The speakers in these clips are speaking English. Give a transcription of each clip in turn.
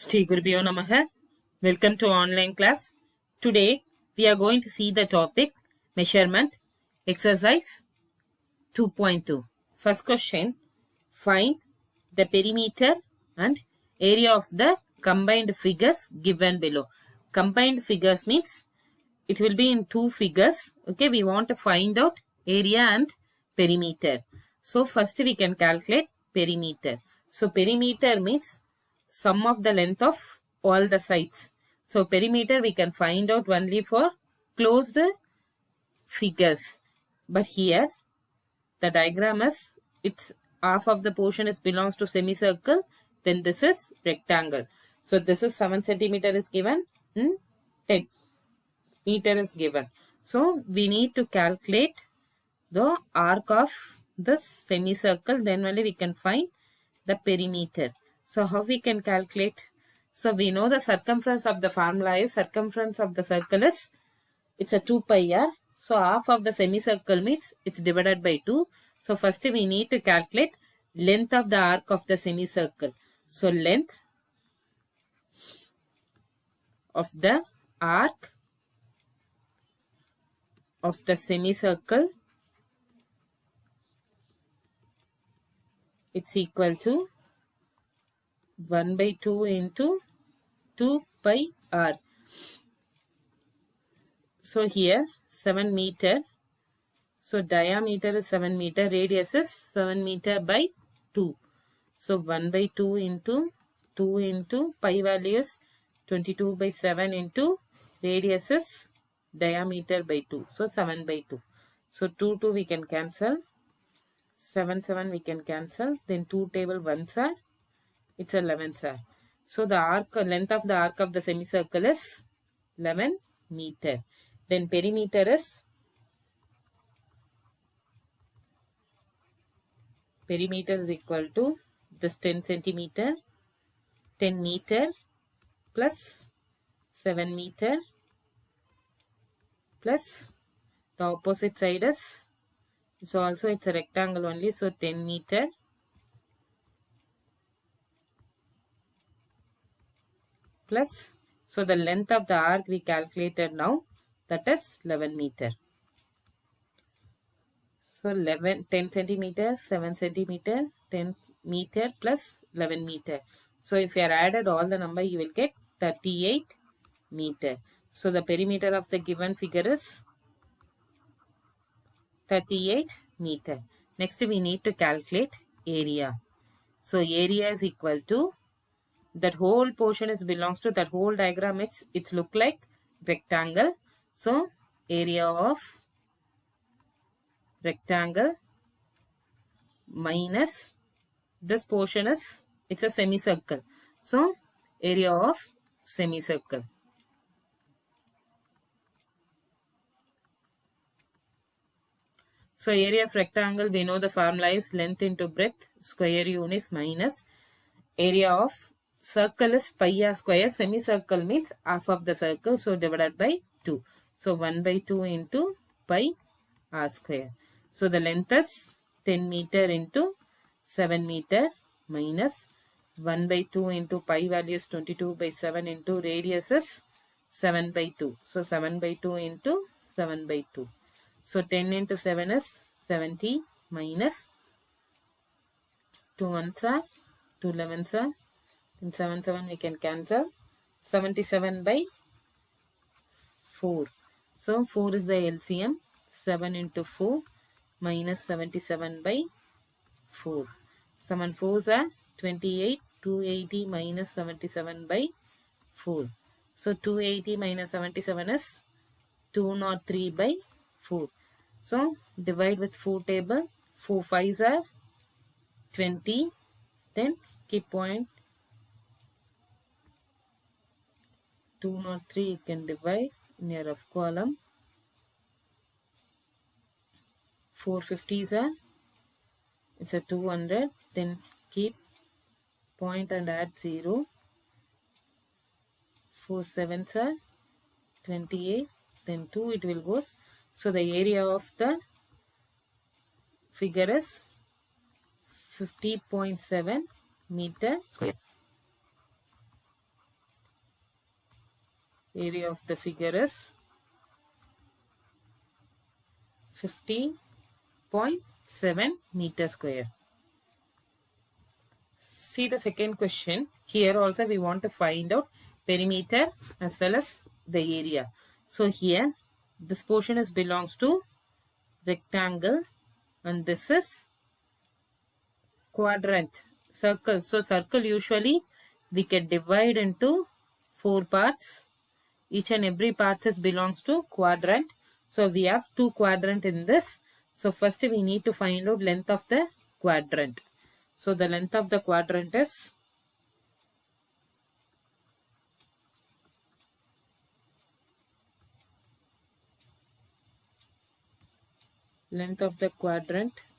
Shri Gurubhyo Namaha. Welcome to online class. Today we are going to see the topic measurement exercise 2.2. First question, find the perimeter and area of the combined figures given below. Combined figures means it will be in two figures. Okay, we want to find out area and perimeter. So first we can calculate perimeter. So perimeter means sum of the length of all the sides. So perimeter we can find out only for closed figures. But here the diagram is, it's half of the portion is belongs to semicircle, then this is rectangle. So this is 7 centimeter is given, 10 meter is given. So we need to calculate the arc of the semicircle, then only we can find the perimeter. So how we can calculate? So we know the circumference of the formula is, circumference of the circle is, it's a 2 pi r. So half of the semicircle means it's divided by 2. So first we need to calculate length of the arc of the semicircle. So length of the arc of the semicircle, it's equal to 1 by 2 into 2 pi r. So here 7 meter. So diameter is 7 meter, radius is 7 meter by 2. So 1 by 2 into 2 into pi value is 22 by 7 into radius is diameter by 2. So 7 by 2. So 2 we can cancel. 7 we can cancel. Then 2 table 1s are, it's 11s are. So the arc, length of the arc of the semicircle is 11 meter. Then perimeter is, perimeter is equal to this 10 centimeter, 10 meter plus 7 meter plus the opposite side is, so also it's a rectangle only, so 10 meter plus, so the length of the arc we calculated now, that is 11 meter. So 10 centimeter, 7 centimeter, 10 meter plus 11 meter. So if you are added all the number, you will get 38 meter. So the perimeter of the given figure is 38 meter. Next we need to calculate area. So area is equal to, that whole portion is belongs to, that whole diagram, it's look like rectangle. So area of rectangle minus this portion is, it's a semicircle. So area of semicircle. So area of rectangle, we know the formula is length into breadth, square unit minus area of circle is pi r square, semicircle means half of the circle, so divided by 2. So 1 by 2 into pi r square. So the length is 10 meter into 7 meter minus 1 by 2 into pi value is 22 by 7 into radius is 7 by 2. So 7 by 2 into 7 by 2. So 10 into 7 is 70 minus 2 1s are, 2 11s are, and 7 we can cancel. 77 by 4. So 4 is the LCM. 7 into 4 minus 77 by 4. 7 4s are 28. 280 minus 77 by 4. So 280 minus 77 is 203 by 4. So divide with 4 table. 4 5s are 20. Then keep point 203, you can divide in your rough column. 450s are, it's a 200. Then keep point and add 0. 4 7s are 28. Then 2 it will goes. So the area of the figure is 50.7 meter square. Area of the figure is 50.7 meter square. See the second question. Here also we want to find out perimeter as well as the area. So here this portion is belongs to rectangle and this is quadrant, circle. So circle usually we can divide into 4 parts. Each and every part is belongs to quadrant. So we have 2 quadrant in this. So first we need to find out length of the quadrant. So the length of the quadrant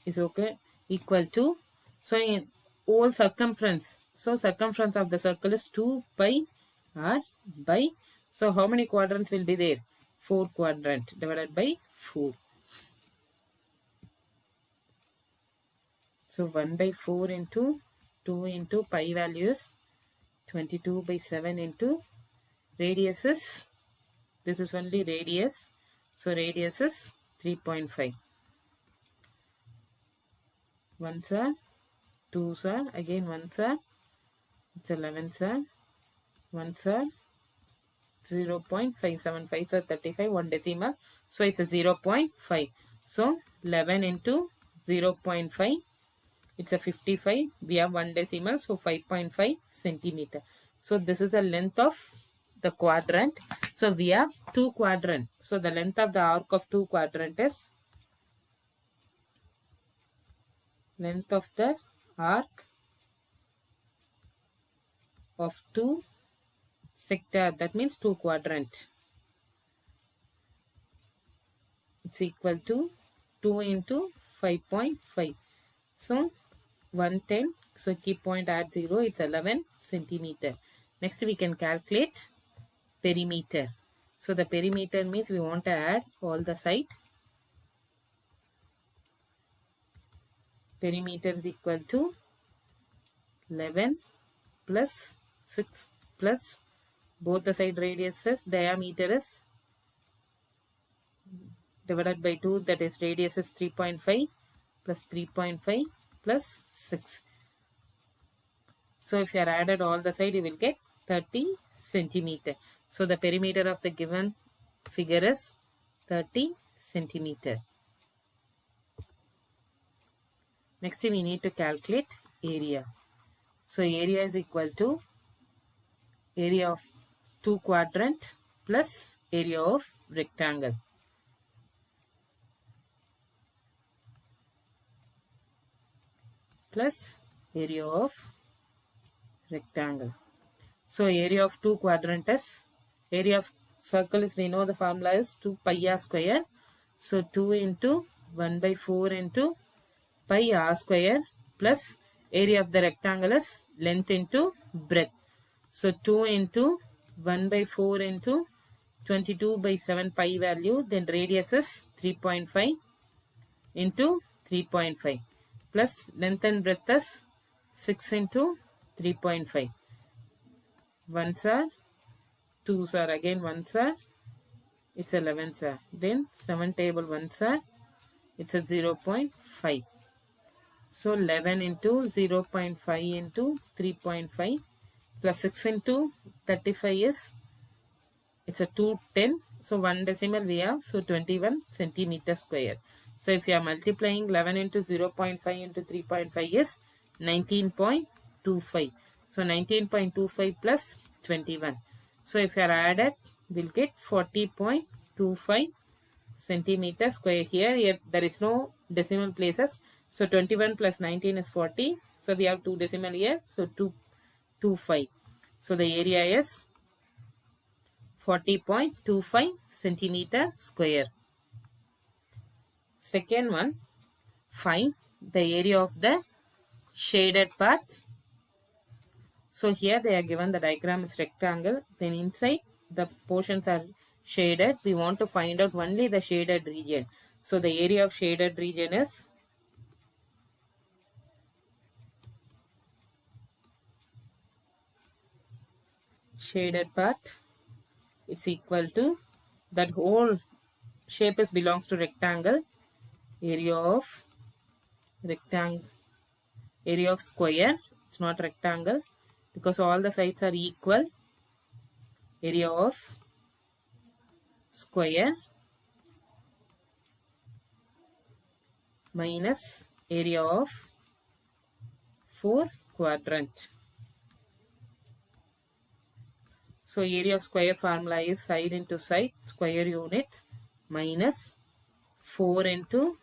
is okay equal to, so in whole circumference, so circumference of the circle is 2 pi r by, so how many quadrants will be there? 4 quadrant divided by 4. So 1 by 4 into 2 into pi value is 22 by 7 into radius is, this is only radius, so radius is 3.5. 1 sir, 2 sir, again 1 sir, it's 11 sir, 1 sir, 0.575, so 35, 1 decimal, so it's a 0.5. So 11 into 0.5, it's a 55, we have 1 decimal, so 5.5 centimeter. So this is the length of the quadrant. So we have 2 quadrant, so the length of the arc of 2 quadrant is, length of the arc of 2 sector, that means 2 quadrant, it's equal to 2 into 5.5, so 110, so keep point at 0, it's 11 centimeter. Next we can calculate perimeter. So the perimeter means we want to add all the side. Perimeter is equal to 11 plus 6 plus both the side radiuses, diameter is divided by 2, that is radius is 3.5 plus 3.5 plus 6. So if you are added all the side, you will get 30 centimeter. So the perimeter of the given figure is 30 centimeter. Next we need to calculate area. So area is equal to area of 2 quadrant plus area of rectangle. Plus area of rectangle. So area of 2 quadrant is, area of circle is, we know the formula is 2 pi r square. So 2 into 1 by 4 into pi r square plus area of the rectangle is length into breadth. So 2 into 1 by 4 into 22 by 7 pi value, then radius is 3.5 into 3.5 plus length and breadth is 6 into 3.5. 1 sir, 2 sir, again 1 sir, it's 11 sir, then 7 table 1 sir, it's a 0.5. So 11 into 0.5 into 3.5 plus 6 into 35 is, it's a 210. So 1 decimal we have, so 21 centimeter square. So if you are multiplying 11 into 0.5 into 3.5 is 19.25. So 19.25 plus 21. So if you are added, we'll get 40.25 centimeter square. Here there is no decimal places. So 21 plus 19 is 40. So we have 2 decimal here. So 225. So the area is 40.25 centimeter square. Second one, find the area of the shaded parts. So here they are given, the diagram is rectangle, then inside the portions are shaded. We want to find out only the shaded region. So the area of shaded region is shaded part it's equal to, that whole shape belongs to rectangle, area of square, it's not rectangle because all the sides are equal, area of square minus area of 4 quadrant. So area of square formula is side into side, square units, minus 4 into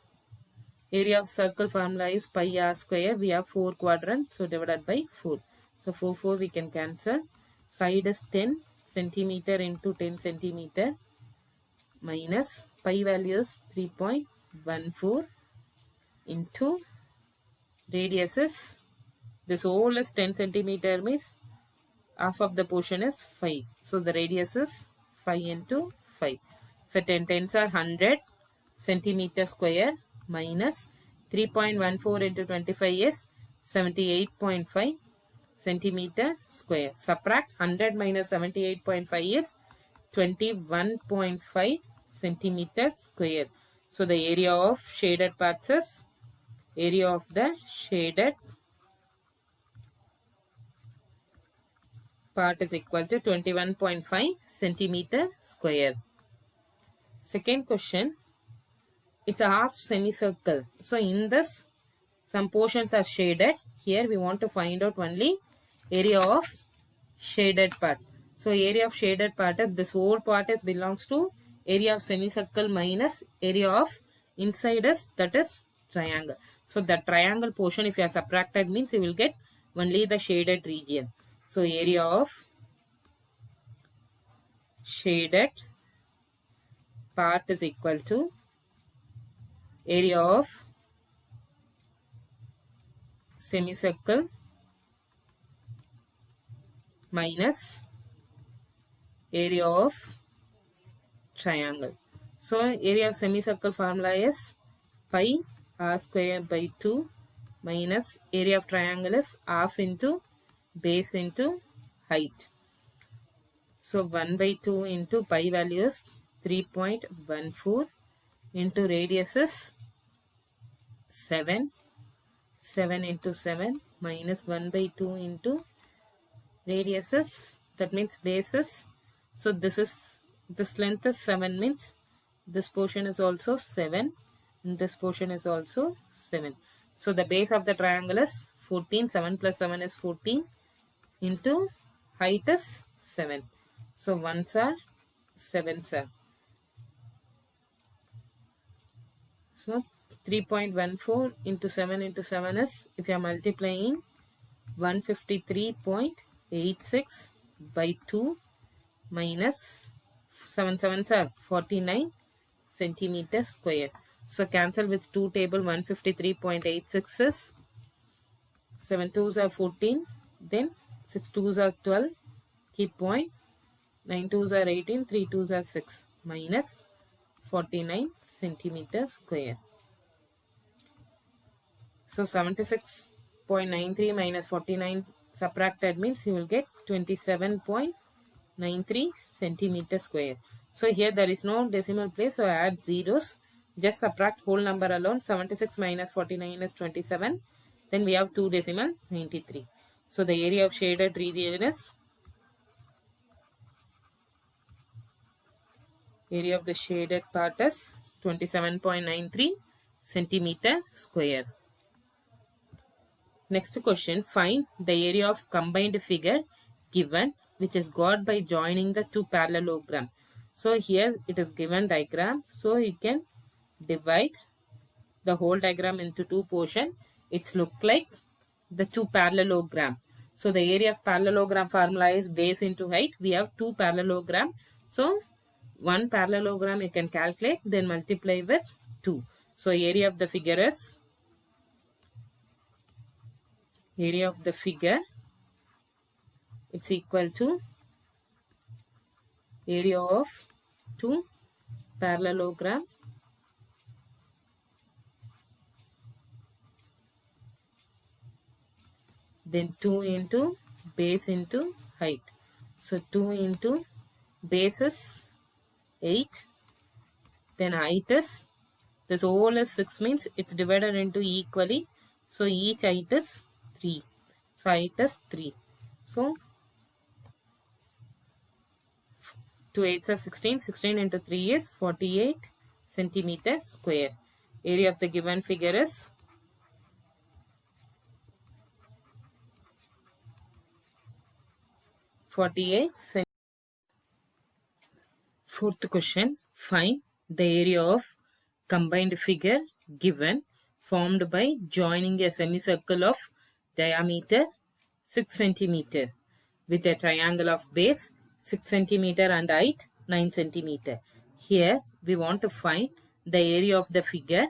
area of circle formula is pi r square. We have 4 quadrants, so divided by 4. So 4 we can cancel. Side is 10 centimeter into 10 centimeter minus pi value is 3.14 into radius is, this whole is 10 centimeter means half of the portion is 5. So the radius is 5 into 5. So 10 tens are 100 centimeter square minus 3.14 into 25 is 78.5 centimeter square. Subtract 100 minus 78.5 is 21.5 centimeter square. So the area of shaded parts is, area of the shaded part is equal to 21.5 centimeter square. Second question, it's a half semicircle. So in this, some portions are shaded. Here we want to find out only area of shaded part. So area of shaded part is, this whole part is belongs to area of semicircle minus area of inside is, that is triangle. So the triangle portion if you are subtracted means you will get only the shaded region. So area of shaded part is equal to area of semicircle minus area of triangle. So area of semicircle formula is pi r square by 2 minus area of triangle is half into base into height. So 1 by 2 into pi value is 3.14 into radius is 7. 7 into 7 minus 1 by 2 into radius is, that means base is, so this length is 7 means this portion is also 7 and this portion is also 7. So the base of the triangle is 14, 7 plus 7 is 14 into height is 7. So 1s are 7s are. So 3.14 into 7 is, if you are multiplying, 153.86 by 2 minus 7 7s are 49 centimeter square. So cancel with 2 table, 153.86 is, 7 2s are 14, then 6 2s are 12, keep point, 9 2s are 18, 3 2s are 6, minus 49 centimeter square. So 76.93 minus 49 subtracted means you will get 27.93 centimeter square. So here there is no decimal place, so I add zeros. Just subtract whole number alone. 76 minus 49 is 27. Then we have 2 decimal, 93. So the area of shaded region is, area of the shaded part is 27.93 centimeter square. Next question, find the area of combined figure given which is got by joining the two parallelogram. So here it is given diagram, so you can divide the whole diagram into 2 portions. It's look like the 2 parallelogram. So the area of parallelogram formula is base into height. We have 2 parallelogram. So 1 parallelogram you can calculate, then multiply with 2. So area of the figure is, area of the figure, it's equal to area of 2 parallelogram then 2 into base into height. So 2 into base is 8, then height is, this whole is 6 means it's divided into equally, so each height is 3. So height is 3. So 2 8s are 16. 16 into 3 is 48 centimeter square. Area of the given figure is 48 centimeters. Fourth question. Find the area of combined figure given formed by joining a semicircle of diameter 6 centimeter with a triangle of base 6 centimeter and height 9 centimeter. Here we want to find the area of the figure.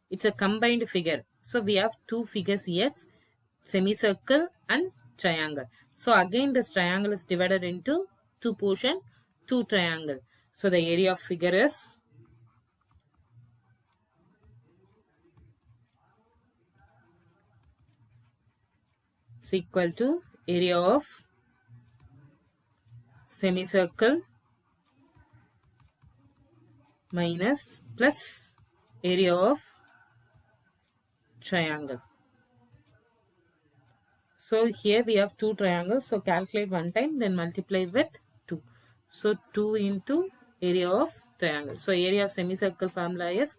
It's a combined figure. So we have two figures here, semicircle and triangle. So again this triangle is divided into two portion, two triangle. So the area of figure is equal to area of semicircle minus plus area of triangle. So here we have two triangles. So calculate one time, then multiply with 2. So 2 into area of triangle. So area of semicircle formula is,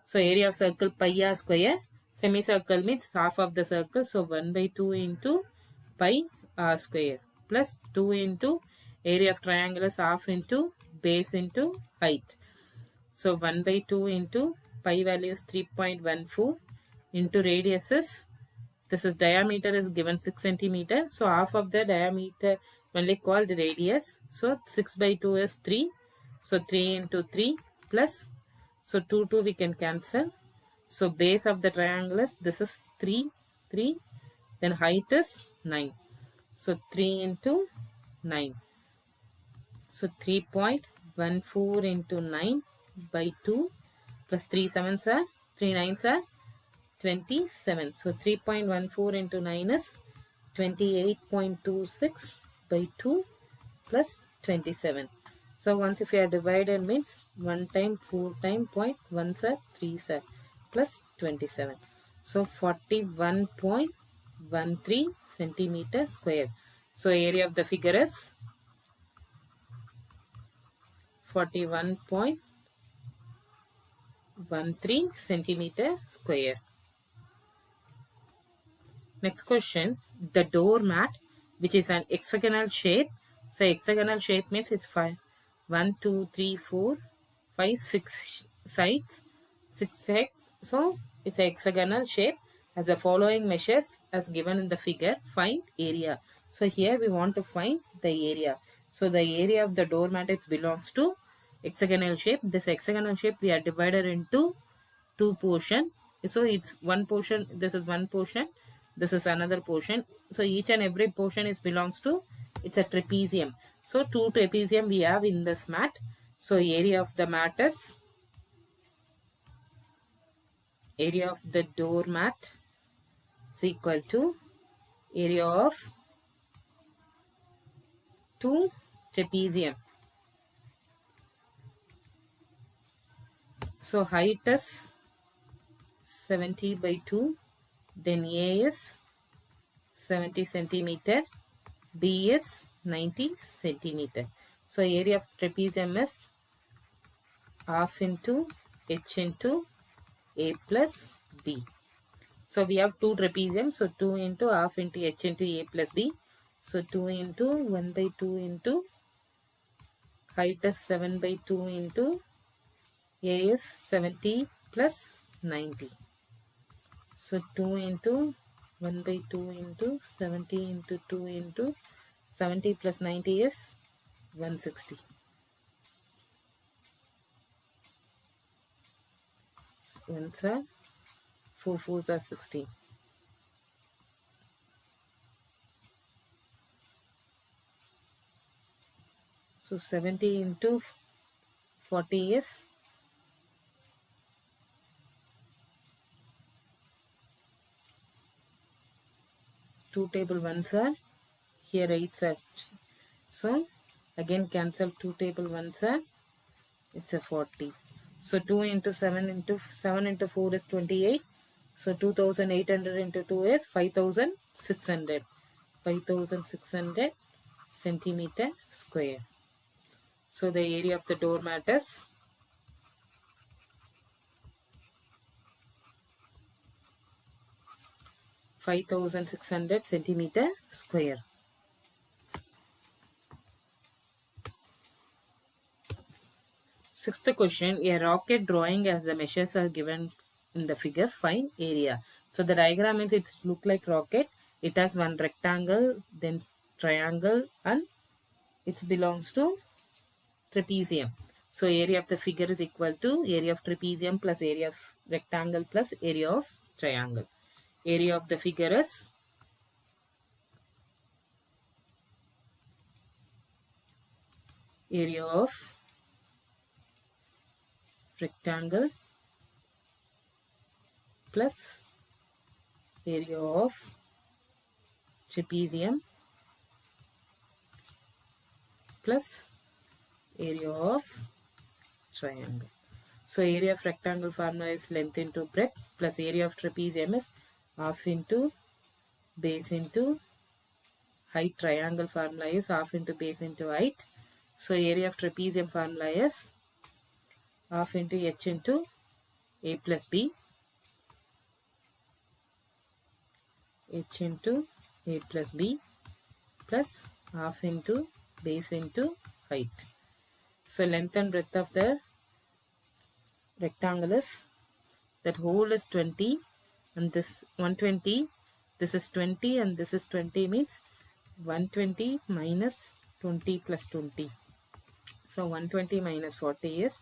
so area of circle pi r square. Semicircle means half of the circle. So 1 by 2 into pi r square plus 2 into area of triangle is half into base into height. So 1 by 2 into pi value is 3.14 into radius is, this is diameter is given 6 centimeter. So half of the diameter only called radius. So 6 by 2 is 3. So 3 into 3 plus, so 2 we can cancel. So base of the triangle is, this is 3, then height is 9. So 3 into 9. So 3.14 into 9 by 2 plus 3 7s are, 3 9s are 27. So 3.14 into 9 is 28.26 by 2 plus 27. So once if you are divided means 1 time 4 time 0.1 sir 3 sir plus 27. So 41.13 centimeter square. So area of the figure is 41.13 centimeter square. Next question, the doormat which is an hexagonal shape. So hexagonal shape means it's 5, 1, 2, 3, 4, 5, 6 sides, 6 sides. So it's a hexagonal shape. As the following measures as given in the figure, find area. So here we want to find the area. So the area of the doormat, it belongs to hexagonal shape. This hexagonal shape we are divided into two portion. So it's one portion, this is one portion, this is another portion. So each and every portion is belongs to, it's a trapezium. So two trapezium we have in this mat. So area of the mat is, area of the doormat is equal to area of two trapezium. So height is 70 by 2, then A is 70 centimeter, B is 90 centimeter. So area of trapezium is half into H into A plus B. So we have two trapezium, so 2 into half into H into A plus B. So 2 into 1 by 2 into height is 7 by 2 into A is 70 plus 90. So 2 into 1 by 2 into 70 into 2 into 70 plus 90 is 160. So 1s are 4 4s are 16. So 70 into 40 is 2 table 1s are, here 8s are. So Again cancel 2 table 1 sir. It's a 40. So 2 into 7 into 4 is 28. So 2800 into 2 is 5600. 5600 centimeter square. So the area of the doormat is 5600 centimeter square. Sixth question, a rocket drawing as the measures are given in the figure, find area. So the diagram is, it look like rocket. It has one rectangle, then triangle, and it belongs to trapezium. So area of the figure is equal to area of trapezium plus area of rectangle plus area of triangle. Area of the figure is area of rectangle plus area of trapezium plus area of triangle. So area of rectangle formula is length into breadth plus area of trapezium is half into base into height. Triangle formula is half into base into height. So area of trapezium formula is half into h into a plus b, h into a plus b plus half into base into height. So length and breadth of the rectangle is, that whole is 20 and this 120, this is 20 and this is 20, means 120 minus 20 plus 20. So 120 minus 40 is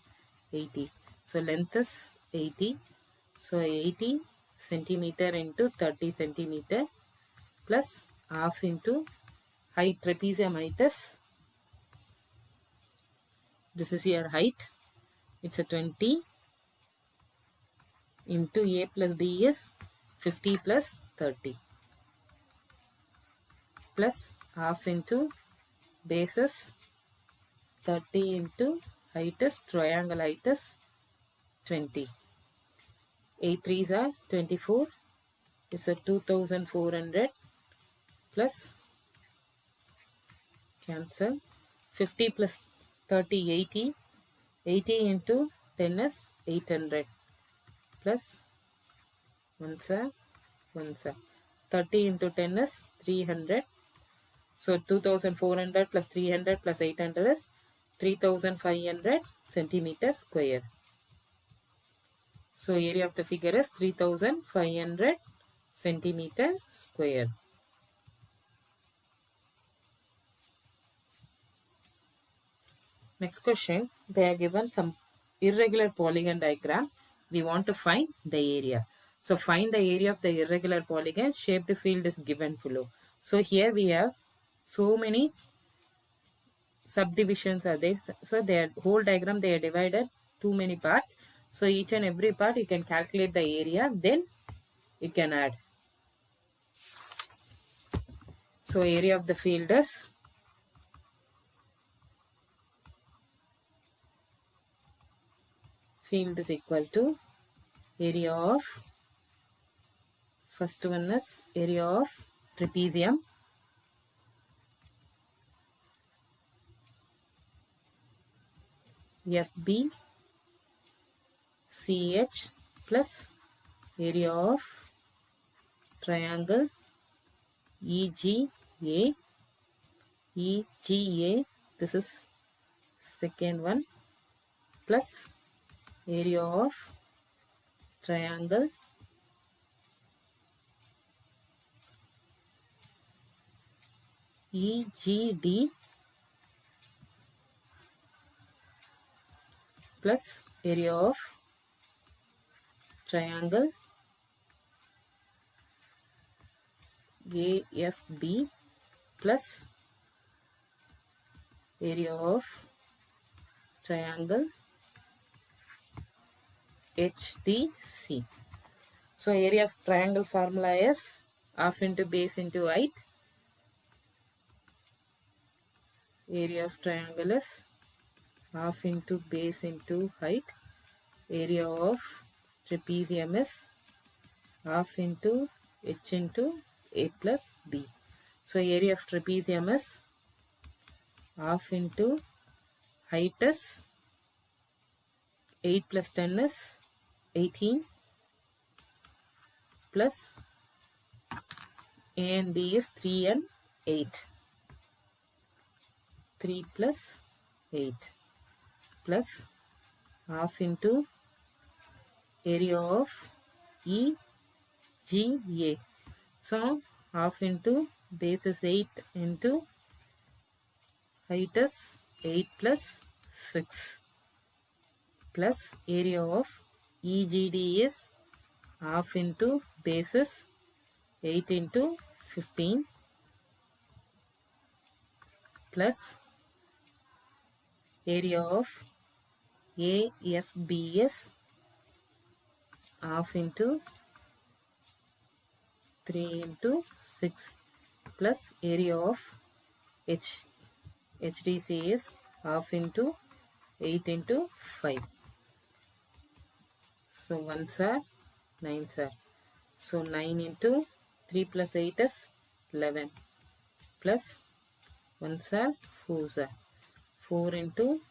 80. So length is 80. So 80 centimeter into 30 centimeter plus half into height. Trapezium height is, this is your height, it's a 20 into a plus b is 50 plus 30 plus half into base is 30 into height is, triangle height is 20. 8 3s are 24. It's a 2400 plus cancel 50 plus 30 80. 80 into 10 is 800 plus 1 sir 1 sir. 30 into 10 is 300. So 2400 plus 300 plus 800 is 3500 centimeter square. So area of the figure is 3500 centimeter square. Next question, they are given some irregular polygon diagram. We want to find the area. So find the area of the irregular polygon. Shaped field is given below. So here we have so many subdivisions are there. So their whole diagram, they are divided too many parts. So each and every part you can calculate the area, then you can add. So area of the field is equal to area of, first one is area of trapezium FB CH plus area of triangle EGA. This is second one, plus area of triangle EGD plus area of triangle AFB plus area of triangle HDC. So area of triangle formula is half into base into height. area of triangle is half into base into height. Area of trapezium is half into h into a plus b. So area of trapezium is half into height is 8 plus 10 is 18 plus a and b is 3 and 8. 3 plus 8 plus half into area of EGA. So half into base is 8 into height is 8 plus 6 plus area of EGD is half into base is 8 into 15 plus area of AFB is half into 3 into 6 plus area of HDC is half into 8 into 5. So 1s are 9s are. So 9 into 3 plus 8 is 11 plus 1s are 4s are. 4 into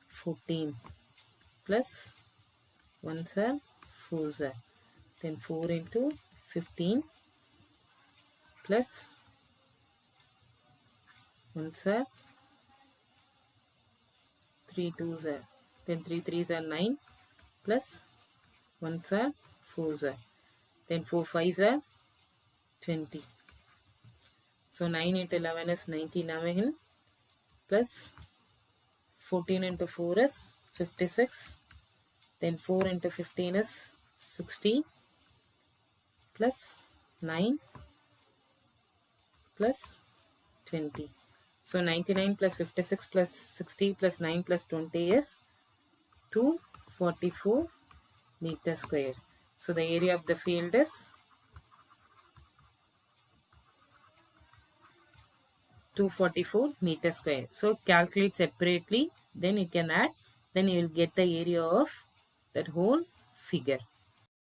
14 plus 1s are 4s are. Then 4 into 15 plus 1s are 3 2s are. Then 3 3s are 9 plus 1s are 4s are. Then 4 5s are 20. So 9 into 11 is 99 plus 14 into 4 is 56. Then 4 into 15 is 60 plus 9 plus 20. So 99 plus 56 plus 60 plus 9 plus 20 is 244 meter square. So the area of the field is 244 meter square. So calculate separately, then you can add, then you will get the area of that whole figure.